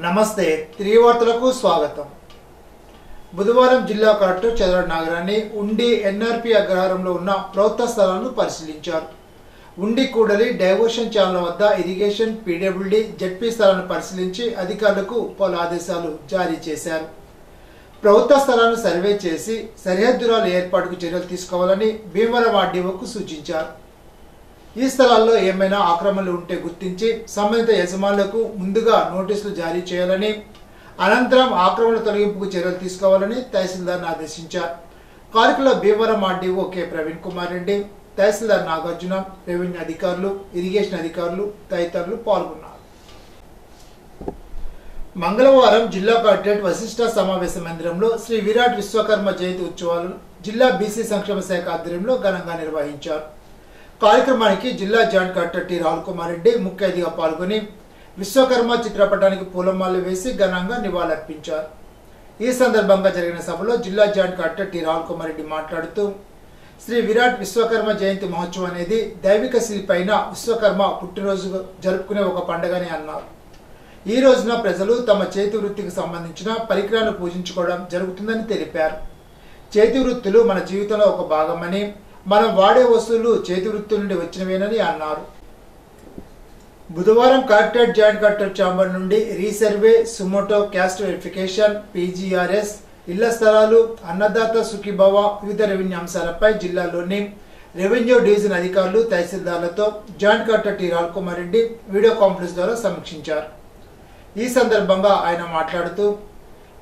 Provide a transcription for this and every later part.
నమస్తే తిరిగివార్తలకు స్వాగతం. బుధవారం జిల్లా కలెక్టర్ చంద్రబాబు నాగరాణి ఉండి ఎన్ఆర్పి అగ్రహారంలో ఉన్న ప్రభుత్వ స్థలాలను పరిశీలించారు. ఉండి కూడలి డైవర్షన్ ఛానల్ వద్ద ఇరిగేషన్, పీడబ్ల్యూడీ, జెడ్పీ స్థలాలను పరిశీలించి అధికారులకు పలు ఆదేశాలు జారీ చేశారు. ప్రభుత్వ స్థలాలను సర్వే చేసి సరిహద్దురాల ఏర్పాటుకు చర్యలు తీసుకోవాలని భీమవరం ఆర్డీఓకు సూచించారు. ఈ స్థలాల్లో ఏమైనా ఆక్రమణలు ఉంటే గుర్తించి సంబంధిత యజమానులకు ముందుగా నోటీసులు జారీ చేయాలని, అనంతరం ఆక్రమణ తొలగింపుకు చర్యలు తీసుకోవాలని తహసీల్దార్ను ఆదేశించారు. కార్యక్రమంలో భీమవరం ఆర్డీఓ కె ప్రవీణ్ కుమార్ రెడ్డి, తహసీల్దార్ నాగార్జున, రెవెన్యూ అధికారులు, ఇరిగేషన్ అధికారులు తదితరులు పాల్గొన్నారు. మంగళవారం జిల్లా కలెక్టరేట్ వశిష్ఠ సమావేశ మందిరంలో శ్రీ విరాట్ విశ్వకర్మ జయంతి ఉత్సవాలను జిల్లా బీసీ సంక్షేమ శాఖ ఆధ్వర్యంలో ఘనంగా నిర్వహించారు. కార్యక్రమానికి జిల్లా joint collector T Rahul Kumar Reddy ముఖ్య అతిథిగా పాల్గొని విశ్వకర్మ చిత్రపటానికి పూలమాలలు వేసి ఘనంగా నివాళులర్పించారు. ఈ సందర్భంగా జరిగిన సభలో జిల్లా joint collector T Rahul Kumar Reddy మాట్లాడుతూ, శ్రీ విరాట్ విశ్వకర్మ జయంతి మహోత్సవం అనేది దైవిక శిల్పి అయిన విశ్వకర్మ పుట్టినరోజు జరుపుకునే ఒక పండుగని అన్నారు. ఈ రోజున ప్రజలు తమ చేతి వృత్తికి సంబంధించిన పరికరాలను పూజించుకోవడం జరుగుతుందని తెలిపారు. చేతి వృత్తులు మన జీవితంలో ఒక భాగమని, మనం వాడే వస్తువులు చేతి వృత్తుల నుండి వచ్చినవేనని అన్నారు. బుధవారం కలెక్టరేట్ జాయింట్ కలెక్టర్ ఛాంబర్ నుండి resurvey, suo motu caste verification, PGRS, ఇళ్ల స్థలాలు, అన్నదాత సుఖీభవ, వివిధ రెవెన్యూ అంశాలపై జిల్లాలోని రెవెన్యూ డివిజన్ అధికారులు, తహసీల్దార్లతో joint collector T Rahul Kumar Reddy video conference ద్వారా సమీక్షించారు. ఈ సందర్భంగా ఆయన మాట్లాడుతూ,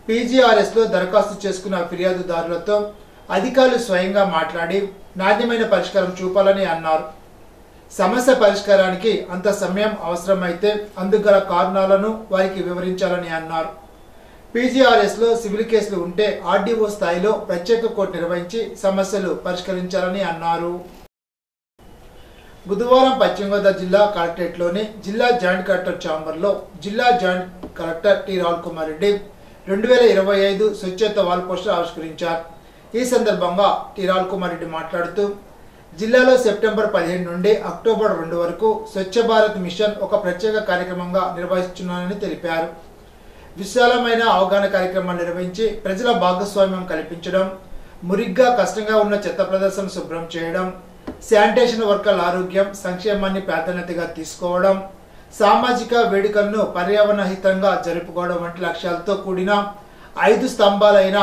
పీజీఆర్ఎస్ లో దరఖాస్తు చేసుకున్న ఫిర్యాదుదారులతో అధికారులు స్వయంగా మాట్లాడి నాణ్యమైన పరిష్కారం చూపాలని అన్నారు. సమస్య పరిష్కారానికి అంత సమయం అవసరమైతే అందుకు గల కారణాలను వారికి వివరించాలని అన్నారు. పీజీఆర్ఎస్ లో సివిల్ కేసులు ఉంటే ఆర్డీఓ స్థాయిలో ప్రత్యేక కోర్టు నిర్వహించి సమస్యలు పరిష్కరించాలని అన్నారు. బుధవారం పశ్చిమ గోదావరి జిల్లా కలెక్టరేట్ లోని జిల్లా జాయింట్ కలెక్టర్ ఛాంబర్ లో జిల్లా joint collector T Rahul Kumar Reddy 2025 స్వచ్ఛత వాల్ పోస్టర్ ఆవిష్కరించారు. ఈ సందర్భంగా టి రాహుల్ కుమార్ రెడ్డి మాట్లాడుతూ, జిల్లాలో సెప్టెంబర్ 15 నుండి అక్టోబర్ 2 వరకు స్వచ్ఛ భారత్ మిషన్ ఒక ప్రత్యేక కార్యక్రమంగా నిర్వహిస్తున్నానని తెలిపారు. విశాలమైన అవగాహన కార్యక్రమాలు నిర్వహించి ప్రజల భాగస్వామ్యం కల్పించడం, మురిగ్గా కష్టంగా ఉన్న చెత్త ప్రదర్శన శుభ్రం చేయడం, శానిటేషన్ వర్కర్ల ఆరోగ్యం సంక్షేమాన్ని ప్రాధాన్యతగా తీసుకోవడం, సామాజిక వేడుకలను పర్యావరణ హితంగా జరుపుకోవడం వంటి లక్ష్యాలతో కూడిన 5 స్తంభాలైన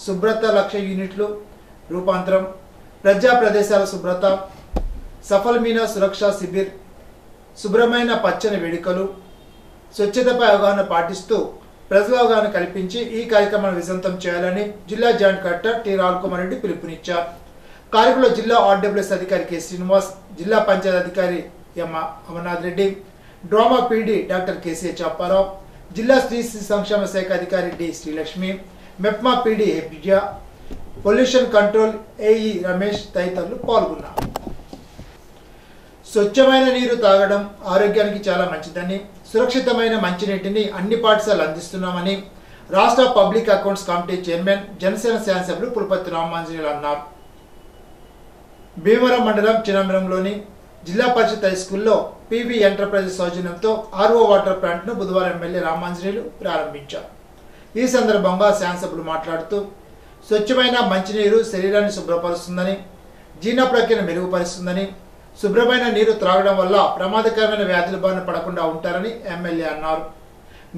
శుభ్రత లక్ష్య యూనిట్లు రూపాంతరం, ప్రజా ప్రదేశాల శుభ్రత, సఫల్మీన సురక్షా శిబిర్, శుభ్రమైన పచ్చని వేడుకలు, స్వచ్ఛతపై అవగాహన పాటిస్తూ ప్రజల అవగాహన కల్పించి ఈ కార్యక్రమాన్ని విజయవంతం చేయాలని జిల్లా joint collector T Rahul Kumar Reddy పిలుపునిచ్చారు. కార్యక్రమంలో జిల్లా ఆర్డబ్ల్యూఎస్ అధికారి కె శ్రీనివాస్, జిల్లా పంచాయతీ అధికారి ఎం అమర్నాథ్ రెడ్డి, డ్రామా పీడీ డాక్టర్ కేసీ చాపారావు, జిల్లా స్త్రీ సంక్షేమ శాఖ అధికారి డి శ్రీలక్ష్మి, మెప్మా పీడీ హెబ్జా, పొల్యూషన్ కంట్రోల్ ఏఈ రమేష్ తదితరులు పాల్గొన్నారు. స్వచ్ఛమైన నీరు తాగడం ఆరోగ్యానికి చాలా మంచిదని, సురక్షితమైన మంచినీటిని అన్ని పాఠశాలలు అందిస్తున్నామని రాష్ట్ర public accounts committee chairman, Janasena శాసనసభ్యులు పులపర్తి రామాంజనేయులు అన్నారు. భీమవరం మండలం చినంబరంలోని జిల్లా పరిషత్ హై స్కూల్లో పివి ఎంటర్ప్రైజెస్ సౌజన్యంతో ఆర్ఓ వాటర్ ప్లాంట్ ను బుధవారం ఎమ్మెల్యే రామాంజనేయులు ప్రారంభించారు. ఈ సందర్భంగా శాసనసభ్యులు మాట్లాడుతూ, స్వచ్ఛమైన మంచినీరు శరీరాన్ని శుభ్రపరుస్తుందని, జీర్ణ ప్రక్రియను మెరుగుపరుస్తుందని, శుభ్రమైన నీరు త్రాగడం వల్ల ప్రమాదకరమైన వ్యాధుల బారిన పడకుండా ఉంటారని ఎమ్మెల్యే అన్నారు.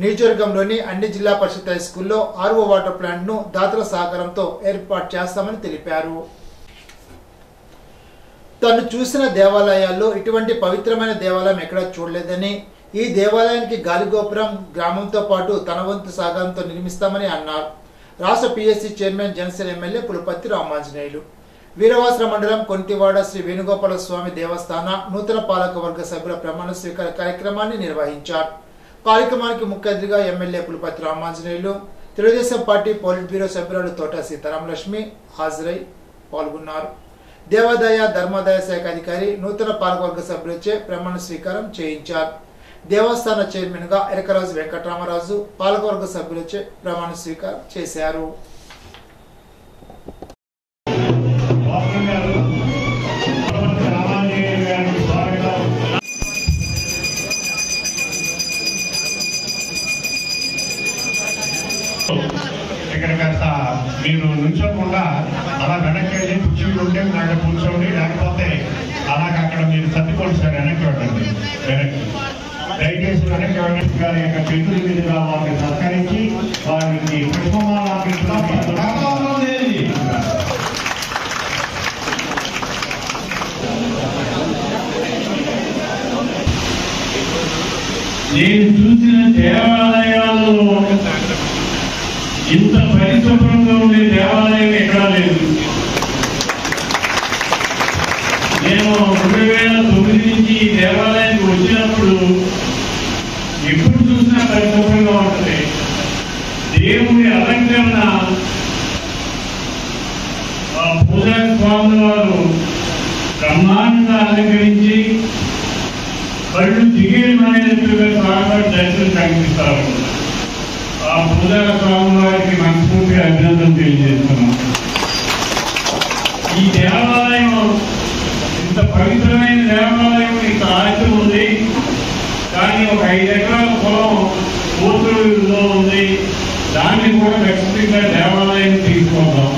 నియోజకవర్గంలోని అన్ని జిల్లా పరిషత్ హై స్కూల్లో ఆర్ఓ వాటర్ ప్లాంట్ ను దాతల సహకారంతో ఏర్పాటు చేస్తామని తెలిపారు. తను చూసిన దేవాలయాల్లో ఇటువంటి పవిత్రమైన దేవాలయం ఎక్కడా చూడలేదని, ఈ దేవాలయానికి గాలిగోపురం గ్రామంతో పాటు తన వంతు సహకారంతో నిర్మిస్తామని అన్నారు. రాష్ట్ర PSC chairman, Janasena MLA Pulaparthi Ramanjaneyulu Veeravasaram మండలం కొంటివాడ శ్రీ వేణుగోపాల స్వామి దేవస్థాన నూతన పాలక వర్గ సభ్యుల ప్రమాణ స్వీకార కార్యక్రమాన్ని నిర్వహించారు. కార్యక్రమానికి ముఖ్య అతిథిగా MLA Pulaparthi Ramanjaneyulu, Telugu Desam party polit bureau సభ్యురాలు తోట సీతారామలక్ష్మి హాజరై పాల్గొన్నారు. దేవాదాయ ధర్మాదాయ శాఖ అధికారి నూతన పాలకవర్గ సభ్యులచే ప్రమాణ స్వీకారం చేయించారు. దేవస్థాన చైర్మన్ గా ఎరకరాజు వెంకటరామరాజు పాలకవర్గ సభ్యులచే ప్రమాణ స్వీకారం చేశారు. ఇక్కడ కాస్త మీరు నుంచోకుండా అలా వెనక్కి వెళ్ళి కుర్చీలు ఉంటే అక్కడ కూర్చోండి, లేకపోతే అలాగ అక్కడ మీరు సర్దుకోండి సార్. వెనక్కి వెళ్ళండి, వెనక్కి దయచేసి వెనక్కి వెళ్ళండి. గారి యొక్క చేతుల మీదుగా వారిని సత్కరించి వారికి నేను చూసిన దేవాలయాలలో ఇంత పరిశుభ్రంగా ఉండే దేవాలయం ఎక్కడా లేదు. నేను 2009 నుంచి ఈ దేవాలయానికి వచ్చినప్పుడు ఎప్పుడు చూసినా పరిశుభ్రంగా ఉంటుంది. దేవుని అలంకరణ పూజా స్వామి వారు బ్రహ్మాండంగా అలంకరించి కళ్ళు దిగేమైనట్టుగా స్వామివారి దర్శనం కనిపిస్తారు. ఆ పూజా స్వామి వారికి మనస్ఫూర్తిగా అభినందన తెలియజేస్తున్నాం. ఈ దేవాలయం ఇంత పవిత్రమైన దేవాలయం ఇంత ఆస్తి ఉంది, కానీ ఒక 5 ఎకరాల పొలం కోతులలో ఉంది. దాన్ని కూడా ఖచ్చితంగా దేవాలయం తీసుకుందాం.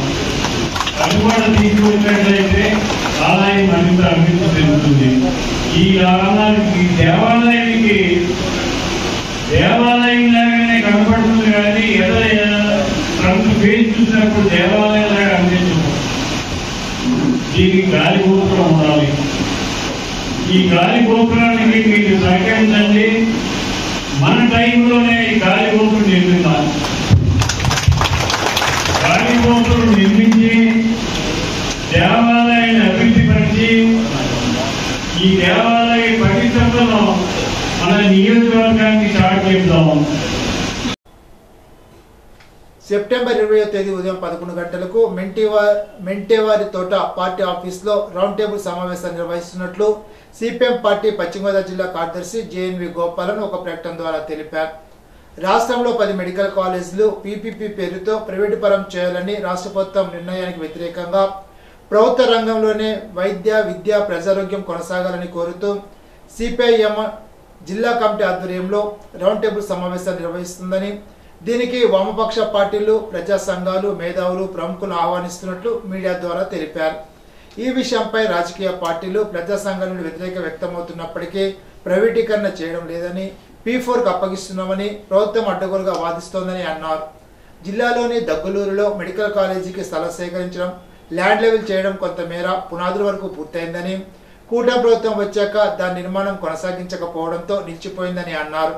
అది కూడా తీసుకున్నట్లయితే ఆలయం మరింత అభివృద్ధి చెందుతుంది. ఈ ఆలయానికి దేవాలయానికి దేవాలయం లాగానే కనపడుతుంది, కానీ ఫ్రంట్ పేజ్ చూసినప్పుడు దేవాలయం లాగా అనిపించదు. దీనికి గాలి గోపురం ఉండాలి. ఈ గాలి గోపురానికి మీరు సహకరించండి. మన టైంలోనే ఈ గాలి గోపురం నిర్మించాలి. గాలి గోపురం నిర్మించి దేవాలయాన్ని అభివృద్ధి పరిచి ఈ దేవాలయ పవిత్రతను మన నియోజకవర్గానికి స్టార్ట్ చేద్దాం. సెప్టెంబర్ 20వ తేదీ ఉదయం 11 గంటలకు మెంటేవారి తోట పార్టీ ఆఫీస్లో రౌండ్ టేబుల్ సమావేశాన్ని నిర్వహిస్తున్నట్లు సిపిఎం పార్టీ పశ్చిమ గోదావరి జిల్లా కార్యదర్శి జేఎన్వి గోపాలన్ ఒక ప్రకటన ద్వారా తెలిపారు. రాష్ట్రంలో 10 మెడికల్ కాలేజీలు పీపీపీ పేరుతో ప్రైవేటు పరం చేయాలని రాష్ట్ర ప్రభుత్వం నిర్ణయానికి వ్యతిరేకంగా ప్రభుత్వ రంగంలోనే వైద్య విద్య ప్రజారోగ్యం కొనసాగాలని కోరుతూ సిపిఐఎం జిల్లా కమిటీ ఆధ్వర్యంలో రౌండ్ టేబుల్ సమావేశాన్ని నిర్వహిస్తుందని, దీనికి వామపక్ష పార్టీలు, ప్రజా సంఘాలు, మేధావులు, ప్రముఖులు ఆహ్వానిస్తున్నట్లు మీడియా ద్వారా తెలిపారు. ఈ విషయంపై రాజకీయ పార్టీలు, ప్రజా సంఘాల నుండి వ్యతిరేకత వ్యక్తమవుతున్నప్పటికీ ప్రైవేటీకరణ చేయడం లేదని, P4కు అప్పగిస్తున్నామని ప్రభుత్వం అడ్డగోలుగా వాదిస్తోందని అన్నారు. జిల్లాలోని దగ్గులూరులో మెడికల్ కాలేజీకి స్థలం సేకరించడం, ల్యాండ్ లెవెల్ చేయడం కొంతమేర పునాదుల వరకు పూర్తయిందని, కూటమి ప్రభుత్వం వచ్చాక దాని నిర్మాణం కొనసాగించకపోవడంతో నిలిచిపోయిందని అన్నారు.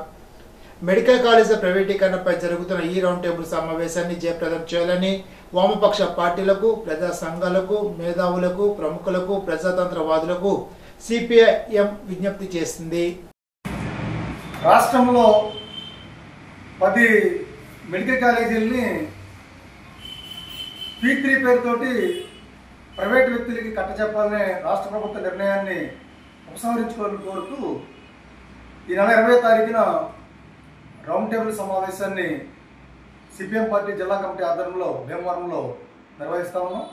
మెడికల్ కాలేజీల ప్రైవేటీకరణపై జరుగుతున్న ఈ రౌండ్ టేబుల్ సమావేశాన్ని జయప్రదం చేయాలని వామపక్ష పార్టీలకు, ప్రజా సంఘాలకు, మేధావులకు, ప్రముఖులకు, ప్రజాతంత్రవాదులకు సిపిఐఎం విజ్ఞప్తి చేసింది. రాష్ట్రంలో 10 మెడికల్ కాలేజీలని P3 పేరుతోటి ప్రైవేట్ వ్యక్తులకి కట్టచెప్పాలనే రాష్ట్ర ప్రభుత్వ నిర్ణయాన్ని ఉపసంహరించుకోవాలని కోరుతూ ఈ నెల 20వ తారీఖున రౌండ్ టేబుల్ సమావేశాన్ని సిపిఎం పార్టీ జిల్లా కమిటీ ఆధ్వర్యంలో భీమవరంలో నిర్వహిస్తా ఉన్నాం.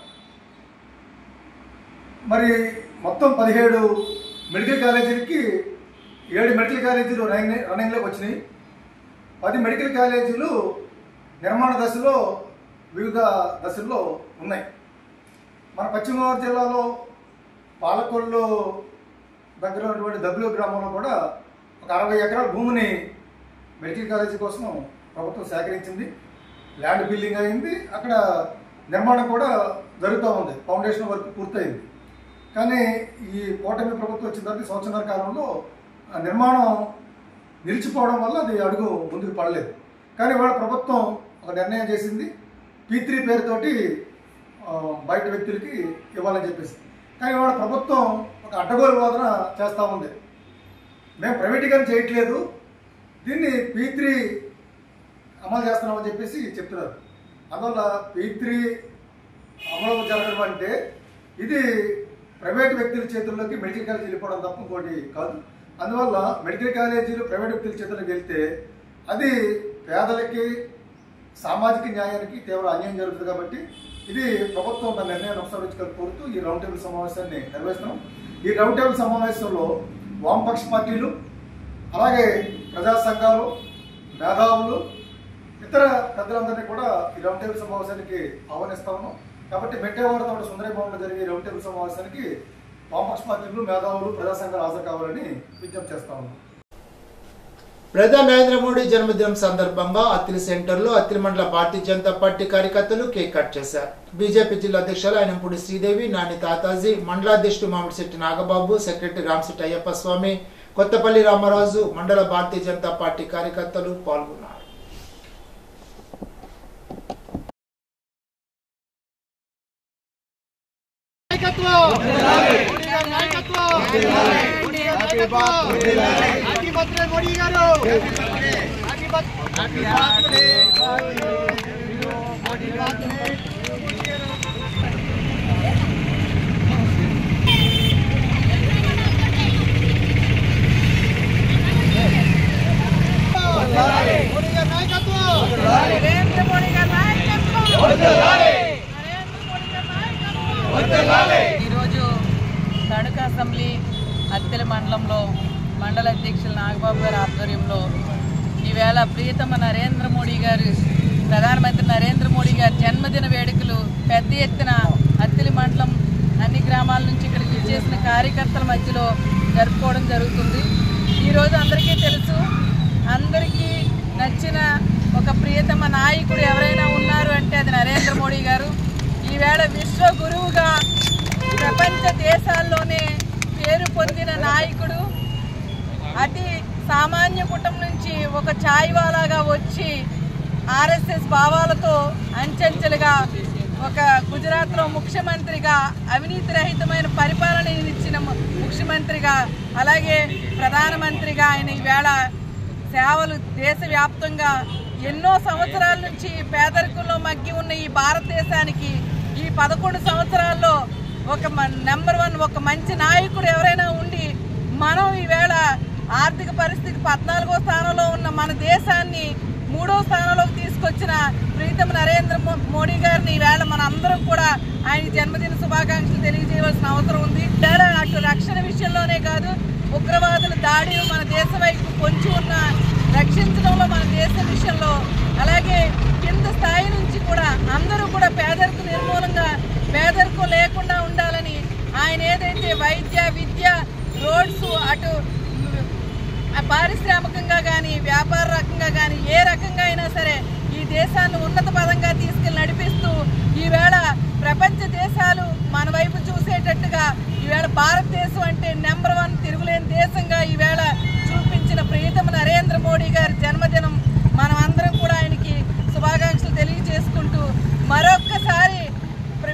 మరి మొత్తం 17 మెడికల్ కాలేజీలకి 7 మెడికల్ కాలేజీలు రన్నింగ్లోకి వచ్చినాయి. 10 మెడికల్ కాలేజీలు నిర్మాణ దశలో వివిధ దశల్లో ఉన్నాయి. మన పశ్చిమ గోదావరి జిల్లాలో పాలకొల్లు దగ్గర ఉన్నటువంటి దగ్గులూరు గ్రామంలో కూడా ఒక 60 ఎకరాల భూమిని మెడికల్ కాలేజీ కోసం ప్రభుత్వం సేకరించింది. ల్యాండ్ బిల్డింగ్ అయింది, అక్కడ నిర్మాణం కూడా జరుగుతూ ఉంది, ఫౌండేషన్ వర్క్ పూర్తయింది. కానీ ఈ కూటమి ప్రభుత్వం వచ్చిన తర్వాత సంవత్సరాల కాలంలో నిర్మాణం నిలిచిపోవడం వల్ల అది అడుగు ముందుకు పడలేదు. కానీ వాళ్ళ ప్రభుత్వం ఒక నిర్ణయం చేసింది, P3 పేరుతోటి బయట వ్యక్తులకి ఇవ్వాలని చెప్పేసి. కానీ వాళ్ళ ప్రభుత్వం ఒక అడ్డగోలు వాదన చేస్తూ ఉంది. మేము ప్రైవేటీకరణ చేయట్లేదు, దీన్ని P3 అమలు చేస్తున్నామని చెప్పేసి చెప్తున్నారు. అందువల్ల P3 అమలు జరగడం అంటే ఇది ప్రైవేట్ వ్యక్తుల చేతుల్లోకి మెడికల్ కాలేజీ వెళ్ళిపోవడం తప్ప ఇంకోటి కాదు. అందువల్ల మెడికల్ కాలేజీలు ప్రైవేట్ వ్యక్తుల చేతుల్లోకి వెళ్తే అది పేదలకి, సామాజిక న్యాయానికి తీవ్ర అన్యాయం జరుగుతుంది. కాబట్టి ఇది ప్రభుత్వం తన నిర్ణయాన్ని ఉపసంహరించుకొని కోరుతూ ఈ రౌండ్ టేబుల్ సమావేశాన్ని నిర్వహిస్తున్నాం. ఈ రౌండ్ టేబుల్ సమావేశంలో వామపక్ష పార్టీలు, అలాగే ప్రజా సంఘాలు, మేధావులు, ఇతర పెద్దలందరినీ కూడా ఈ రౌండ్ టేబుల్ సమావేశానికి ఆహ్వానిస్తా ఉన్నాం. కాబట్టి మెట్టేవారితో సుందరయ్య భవన్లో జరిగే రౌండ్ టేబుల్ సమావేశానికి వామపక్ష పార్టీలు, మేధావులు, ప్రజా సంఘాలు హాజరు కావాలని విజ్ఞప్తి చేస్తా ఉన్నాం. ప్రధాని నరేంద్ర మోడీ జన్మదినం సందర్భంగా అత్తిలి సెంటర్లో అత్తిలి మండల భారతీయ జనతా పార్టీ కార్యకర్తలు కేక్ కట్ చేశారు. బీజేపీ జిల్లా అధ్యక్షులు అయినంపూడి శ్రీదేవి, నాని తాతాజీ, మండలాధ్యక్షుడు మామిడిశెట్టి నాగబాబు, సెక్రటరీ రామశెట్టి అయ్యప్ప స్వామి, కొత్తపల్లి రామరాజు, మండల భారతీయ జనతా పార్టీ కార్యకర్తలు పాల్గొన్నారు. ఈరోజు తణుకు అసెంబ్లీ అత్తిలి మండలంలో మండల అధ్యక్షులు నాగబాబు గారి ఆధ్వర్యంలో ఈవేళ ప్రియతమ నరేంద్ర మోడీ గారు, ప్రధానమంత్రి నరేంద్ర మోడీ గారి జన్మదిన వేడుకలు పెద్ద ఎత్తున అత్తిలి మండలం అన్ని గ్రామాల నుంచి ఇక్కడికి విచ్చేసిన కార్యకర్తల మధ్యలో జరుపుకోవడం జరుగుతుంది. ఈరోజు అందరికీ తెలుసు, అందరికీ నచ్చిన ఒక ప్రియతమ నాయకుడు ఎవరైనా ఉన్నారు అంటే అది నరేంద్ర మోడీ గారు. ఈవేళ విశ్వ గురువుగా ప్రపంచ దేశాల్లోనే పేరు పొందిన నాయకుడు. అతి సామాన్య కుటుంబం నుంచి ఒక ఛాయ్వాలాగా వచ్చి ఆర్ఎస్ఎస్ భావాలతో అంచెంచెలుగా ఒక గుజరాత్లో ముఖ్యమంత్రిగా, అవినీతి రహితమైన పరిపాలన ఇచ్చిన ముఖ్యమంత్రిగా, అలాగే ప్రధానమంత్రిగా ఆయన ఈవేళ సేవలు దేశవ్యాప్తంగా ఎన్నో సంవత్సరాల నుంచి పేదరికంలో మగ్గి ఉన్న ఈ భారతదేశానికి ఈ 11 సంవత్సరాల్లో ఒక నెంబర్ 1 ఒక మంచి నాయకుడు ఎవరైనా ఉండి మనం ఈవేళ ఆర్థిక పరిస్థితి 14వ స్థానంలో ఉన్న మన దేశాన్ని 3వ స్థానంలోకి తీసుకొచ్చిన ప్రీతమ నరేంద్ర మోడీ గారిని ఈవేళ మన అందరం కూడా ఆయన జన్మదిన శుభాకాంక్షలు తెలియజేయవలసిన అవసరం ఉంది. అటు రక్షణ విషయంలోనే కాదు, ఉగ్రవాదుల దాడి మన దేశం వైపు పొంచి ఉన్న రక్షించడంలో మన దేశ విషయంలో, అలాగే కింద స్థాయి నుంచి కూడా అందరూ కూడా పేదరిక నిర్మూలంగా, పేదరికం లేకుండా ఉండాలని ఆయన ఏదైతే వైద్య, విద్య, రోడ్స్, అటు పారిశ్రామికంగా కానీ వ్యాపార రకంగా కానీ ఏ రకంగా అయినా సరే ఈ దేశాన్ని ఉన్నత పదంగా తీసుకెళ్లి నడిపిస్తూ ఈవేళ ప్రపంచ దేశాలు మన వైపు చూసేటట్టుగా ఈవేళ భారతదేశం అంటే నెంబర్ 1 తిరుగులేని దేశంగా ఈవేళ చూపించిన ప్రియతమ నరేంద్ర మోడీ గారి జన్మదినం మనం అందరం కూడా ఆయనకి శుభాకాంక్షలు తెలియజేసుకుంటూ మరొక్కసారి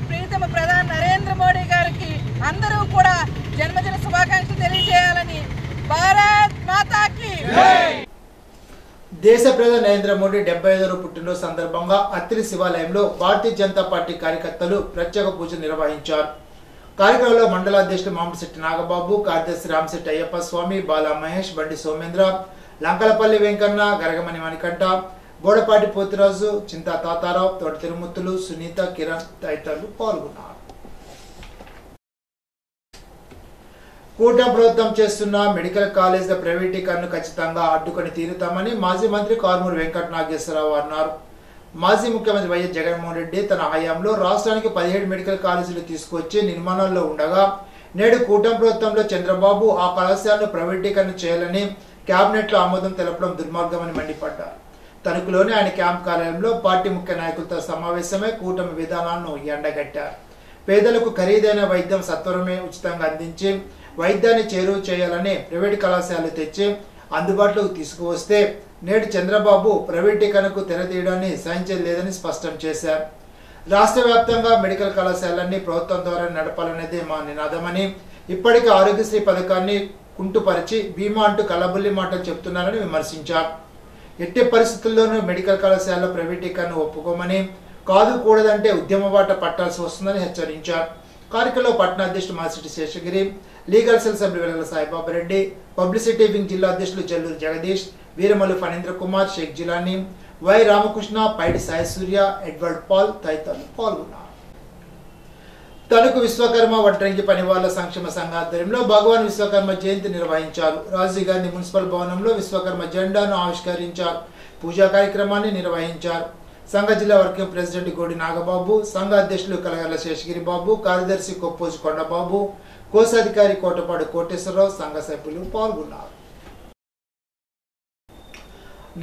ప్రియతమ ప్రధాని నరేంద్ర మోడీ గారికి అందరూ కూడా జన్మదిన శుభాకాంక్షలు తెలియజేయాలని భారత్ మాతాకి దేశ ప్రధాని నరేంద్ర మోడీ 75వ పుట్టినరోజు సందర్భంగా అత్తిలి శివాలయంలో భారతీయ జనతా పార్టీ కార్యకర్తలు ప్రత్యేక పూజలు నిర్వహించారు. కార్యక్రమంలో మండలాధ్యక్షులు మామిడిశెట్టి నాగబాబు, కార్యదర్శి రామశెట్టి అయ్యప్ప స్వామి, బాలా మహేష్, బండి సోమేంద్ర, లంకలపల్లి వెంకన్న, గరగమణి మణికంఠ, బోడపాటి పోతురాజు, చింతా తాతారావు, తోట తిరుమూర్తులు, సునీత, కిరణ్ తదితరులు పాల్గొన్నారు. కూటమి ప్రభుత్వం చేస్తున్న మెడికల్ కాలేజీల ప్రైవేటీకరణను ఖచ్చితంగా అడ్డుకొని తీరుతామని మాజీ మంత్రి కారుమూరి వెంకట నాగేశ్వరరావు అన్నారు. మాజీ ముఖ్యమంత్రి వైఎస్ జగన్మోహన్ రెడ్డి తన హయాంలో రాష్ట్రానికి 17 మెడికల్ కాలేజీలు తీసుకొచ్చి నిర్మాణంలో ఉండగా నేడు కూటమి ప్రభుత్వంలో చంద్రబాబు ఆ కళాశాలను ప్రైవేటీకరణ చేయాలని కేబినెట్ లో ఆమోదం తెలపడం దుర్మార్గమని మండిపడ్డారు. తణుకులోని ఆయన క్యాంప్ కార్యాలయంలో పార్టీ ముఖ్య నాయకులతో సమావేశమై కూటమి విధానాలను ఎండగట్టారు. పేదలకు ఖరీదైన వైద్యం సత్వరమే ఉచితంగా అందించి వైద్యాన్ని చేరువ చేయాలని ప్రైవేటు కళాశాలలు తెచ్చి అందుబాటులోకి తీసుకువస్తే నేడు చంద్రబాబు ప్రైవేటీకరణకు తెరతీయడాన్ని సహించలేదని స్పష్టం చేశారు. రాష్ట్ర వ్యాప్తంగా మెడికల్ కళాశాలన్నీ ప్రభుత్వం ద్వారా నడపాలనేదే మా నినాదమని, ఇప్పటికే ఆరోగ్యశ్రీ పథకాన్ని కుంటుపరిచి బీమా అంటూ కలబుల్లి మాటలు చెప్తున్నారని విమర్శించారు. ఎట్టి పరిస్థితుల్లోనూ మెడికల్ కళాశాల ప్రైవేటీకరణ ఒప్పుకోమని, కాదు కూడదంటే ఉద్యమ బాట పట్టాల్సి వస్తుందని హెచ్చరించారు. కార్యక్రమంలో పట్టణ అధ్యక్షుడు మాసిటి శేషగిరి, లీగల్ సెల్ సభ్యులు వెలగల సాయిబాబారెడ్డి, పబ్లిసిటీ వింగ్ జిల్లా అధ్యక్షులు Jalluru Jagadish, Veeramallu Phanindra Kumar, Sheikh Jilani, Y Ramakrishna, Paidi Sai Surya, Edward Paul తదితరులు పాల్గొన్నారు. తణుకు విశ్వకర్మ వడ్రంగి పనివాళ్ల సంక్షేమ సంఘ ఆధ్వర్యంలో భగవాన్ విశ్వకర్మ జయంతి నిర్వహించారు. రాజీవ్ గాంధీ మున్సిపల్ భవనంలో విశ్వకర్మ జెండాను ఆవిష్కరించారు. పూజా కార్యక్రమాన్ని నిర్వహించారు. సంఘ జిల్లా వర్కింగ్ ప్రెసిడెంట్ గోడి నాగబాబు, సంఘ అధ్యక్షులు కలగర్ల శేషగిరి బాబు, కార్యదర్శి కొప్పోజు కొండబాబు, కోశాధికారి కోటపాడు కోటేశ్వరరావు, సంఘ సభ్యులు పాల్గొన్నారు.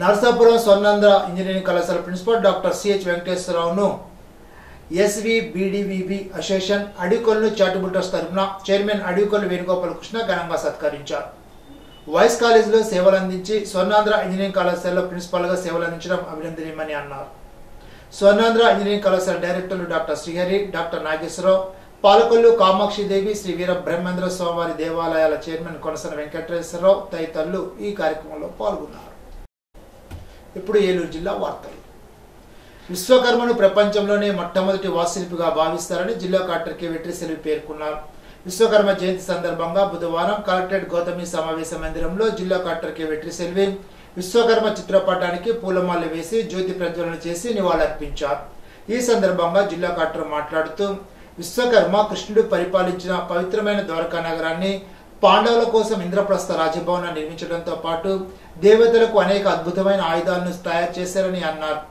నర్సాపురం స్వర్ణాంధ్ర ఇంజనీరింగ్ కళాశాల ప్రిన్సిపల్ డాక్టర్ సిహెచ్ వెంకటేశ్వరరావును SVBDVB association Adikollu charitable trust తరఫున చైర్మన్ అడికొల్లు వేణుగోపాల్ కృష్ణ ఘనంగా సత్కరించారు. వైస్ కాలేజీలో సేవలు అందించి స్వర్ణాంధ్ర ఇంజనీరింగ్ కళాశాలలో ప్రిన్సిపల్గా సేవలు అందించడం అభినందనీయమని అన్నారు. స్వర్ణాంధ్ర ఇంజనీరింగ్ కళాశాల డైరెక్టర్లు డాక్టర్ శ్రీహరి, డాక్టర్ నాగేశ్వరరావు, పాలకొల్లు కామాక్షిదేవి, శ్రీ వీర బ్రహ్మేంద్ర స్వామివారి దేవాలయాల చైర్మన్ కొనసన వెంకటేశ్వరరావు తదితరులు ఈ కార్యక్రమంలో పాల్గొన్నారు. ఇప్పుడు ఏలూరు జిల్లా వార్తలు. విశ్వకర్మను ప్రపంచంలోనే మొట్టమొదటి వాస్తుశిల్పిగా భావిస్తారని జిల్లా కలెక్టర్ కె వెట్రిసెల్వి పేర్కొన్నారు. విశ్వకర్మ జయంతి సందర్భంగా బుధవారం కలెక్టరేట్ గౌతమి సమావేశ మందిరంలో జిల్లా కలెక్టర్ కె వెట్రిసెల్వి విశ్వకర్మ చిత్రపటానికి పూలమాలలు వేసి జ్యోతి ప్రజ్వలన చేసి నివాళులర్పించారు. ఈ సందర్భంగా జిల్లా కలెక్టర్ మాట్లాడుతూ విశ్వకర్మ కృష్ణుడు పరిపాలించిన పవిత్రమైన ద్వారకా నగరాన్ని పాండవుల కోసం ఇంద్రప్రస్థ రాజభవనాన్ని నిర్మించడంతో పాటు దేవతలకు అనేక అద్భుతమైన ఆయుధాలను తయారు చేశారని అన్నారు.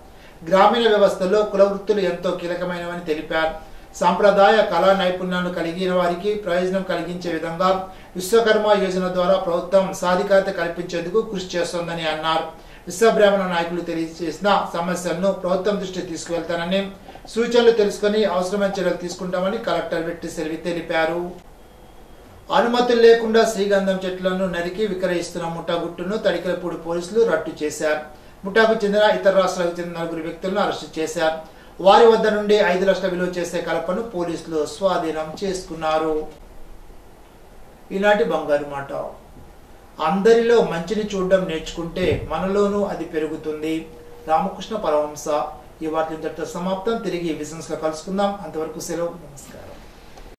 గ్రామీణ వ్యవస్థలో కుల వృత్తులు ఎంతో కీలకమైనవని తెలిపారు. సాంప్రదాయ కళా నైపుణ్యాలను కలిగిన వారికి ప్రయోజనం కలిగించే విధంగా విశ్వకర్మ యోజన ద్వారా ప్రభుత్వం సాధికారత కల్పించేందుకు కృషి చేస్తోందని అన్నారు. విశ్వబ్రాహ్మణ నాయకులు తెలియజేసిన సమస్యలను ప్రభుత్వం దృష్టికి తీసుకువెళ్తానని, సూచనలు తెలుసుకుని అవసరమైన చర్యలు తీసుకుంటామని కలెక్టర్ వెట్రిసెల్వి తెలిపారు. అనుమతులు లేకుండా శ్రీగంధం చెట్లను నరికి విక్రయిస్తున్న ముఠాగుట్టును తడికలపూడి పోలీసులు రట్టు చేశారు. ముఠాకు చెందిన ఇతర రాష్ట్రాలకు చెందిన 4 వ్యక్తులను అరెస్టు చేశారు. వారి వద్ద నుండి 5 లక్షల విలువ చేసే కలపను పోలీసులు స్వాధీనం చేసుకున్నారు. ఈనాటి బంగారు మాట. అందరిలో మంచిని చూడడం నేర్చుకుంటే మనలోనూ అది పెరుగుతుంది. రామకృష్ణ పరమహంస. ఈ వార్తలు ఇంతటితో సమాప్తం. తిరిగి బిజినెస్ లో కలుసుకుందాం. అంతవరకు సెలవు. నమస్కారం.